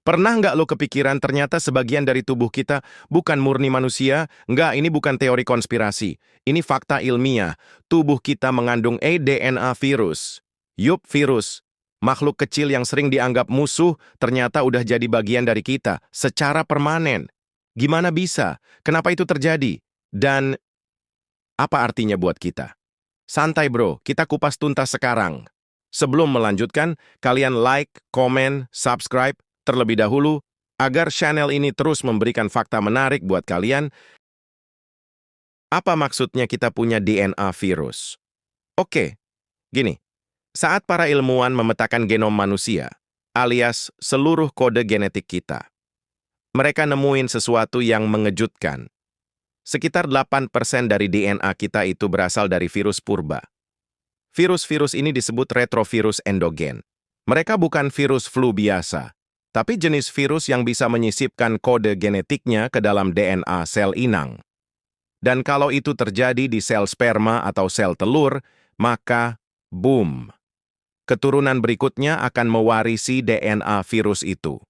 Pernah nggak lo kepikiran ternyata sebagian dari tubuh kita bukan murni manusia? Nggak, ini bukan teori konspirasi. Ini fakta ilmiah. Tubuh kita mengandung DNA virus. Yup, virus. Makhluk kecil yang sering dianggap musuh ternyata udah jadi bagian dari kita secara permanen. Gimana bisa? Kenapa itu terjadi? Dan apa artinya buat kita? Santai bro, kita kupas tuntas sekarang. Sebelum melanjutkan, kalian like, komen, subscribe terlebih dahulu, agar channel ini terus memberikan fakta menarik buat kalian. Apa maksudnya kita punya DNA virus? Oke, gini. Saat para ilmuwan memetakan genom manusia, alias seluruh kode genetik kita, mereka nemuin sesuatu yang mengejutkan. Sekitar 8% dari DNA kita itu berasal dari virus purba. Virus-virus ini disebut retrovirus endogen. Mereka bukan virus flu biasa, tapi jenis virus yang bisa menyisipkan kode genetiknya ke dalam DNA sel inang. Dan kalau itu terjadi di sel sperma atau sel telur, maka boom! Keturunan berikutnya akan mewarisi DNA virus itu.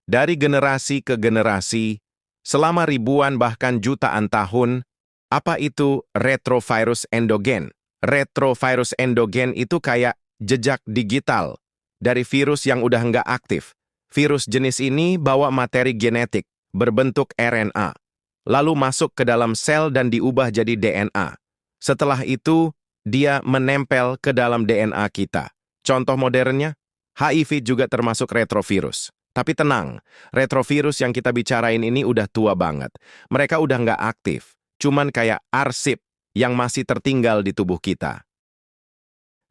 Dari generasi ke generasi, selama ribuan bahkan jutaan tahun, apa itu retrovirus endogen? Retrovirus endogen itu kayak jejak digital dari virus yang udah nggak aktif. Virus jenis ini bawa materi genetik berbentuk RNA, lalu masuk ke dalam sel dan diubah jadi DNA. Setelah itu, dia menempel ke dalam DNA kita. Contoh modernnya, HIV juga termasuk retrovirus. Tapi tenang, retrovirus yang kita bicarain ini udah tua banget. Mereka udah nggak aktif, cuman kayak arsip yang masih tertinggal di tubuh kita.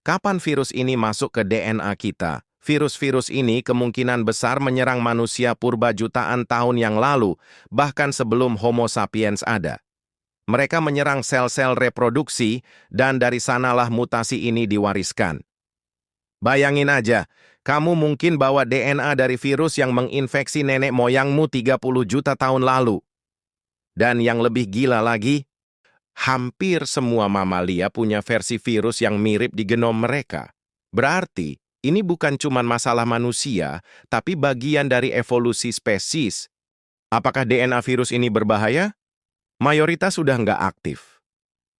Kapan virus ini masuk ke DNA kita? Virus-virus ini kemungkinan besar menyerang manusia purba jutaan tahun yang lalu, bahkan sebelum Homo sapiens ada. Mereka menyerang sel-sel reproduksi, dan dari sanalah mutasi ini diwariskan. Bayangin aja, kamu mungkin bawa DNA dari virus yang menginfeksi nenek moyangmu 30 juta tahun lalu. Dan yang lebih gila lagi, hampir semua mamalia punya versi virus yang mirip di genom mereka. Berarti, ini bukan cuma masalah manusia, tapi bagian dari evolusi spesies. Apakah DNA virus ini berbahaya? Mayoritas sudah nggak aktif.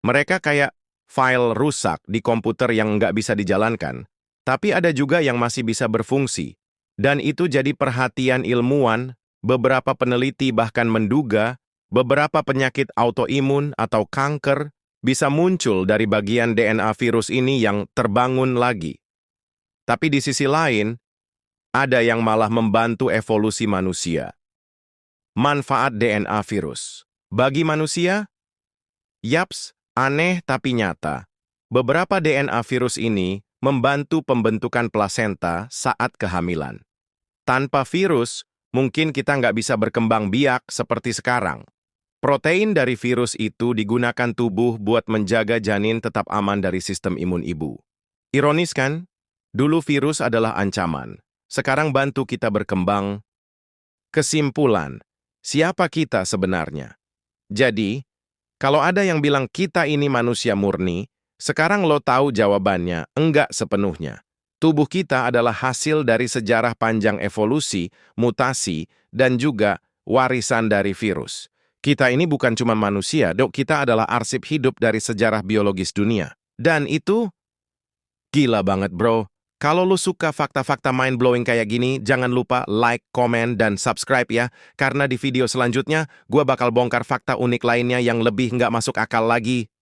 Mereka kayak file rusak di komputer yang nggak bisa dijalankan. Tapi ada juga yang masih bisa berfungsi. Dan itu jadi perhatian ilmuwan, beberapa peneliti bahkan menduga beberapa penyakit autoimun atau kanker bisa muncul dari bagian DNA virus ini yang terbangun lagi. Tapi di sisi lain, ada yang malah membantu evolusi manusia. Manfaat DNA virus. Bagi manusia? Yaps, aneh tapi nyata. Beberapa DNA virus ini membantu pembentukan plasenta saat kehamilan. Tanpa virus, mungkin kita nggak bisa berkembang biak seperti sekarang. Protein dari virus itu digunakan tubuh buat menjaga janin tetap aman dari sistem imun ibu. Ironis kan? Dulu virus adalah ancaman. Sekarang bantu kita berkembang. Kesimpulan, siapa kita sebenarnya? Jadi, kalau ada yang bilang kita ini manusia murni, sekarang lo tahu jawabannya, enggak sepenuhnya. Tubuh kita adalah hasil dari sejarah panjang evolusi, mutasi, dan juga warisan dari virus. Kita ini bukan cuma manusia, dok, kita adalah arsip hidup dari sejarah biologis dunia. Dan itu gila banget, bro. Kalau lo suka fakta-fakta mind-blowing kayak gini, jangan lupa like, komen, dan subscribe ya. Karena di video selanjutnya, gue bakal bongkar fakta unik lainnya yang lebih nggak masuk akal lagi.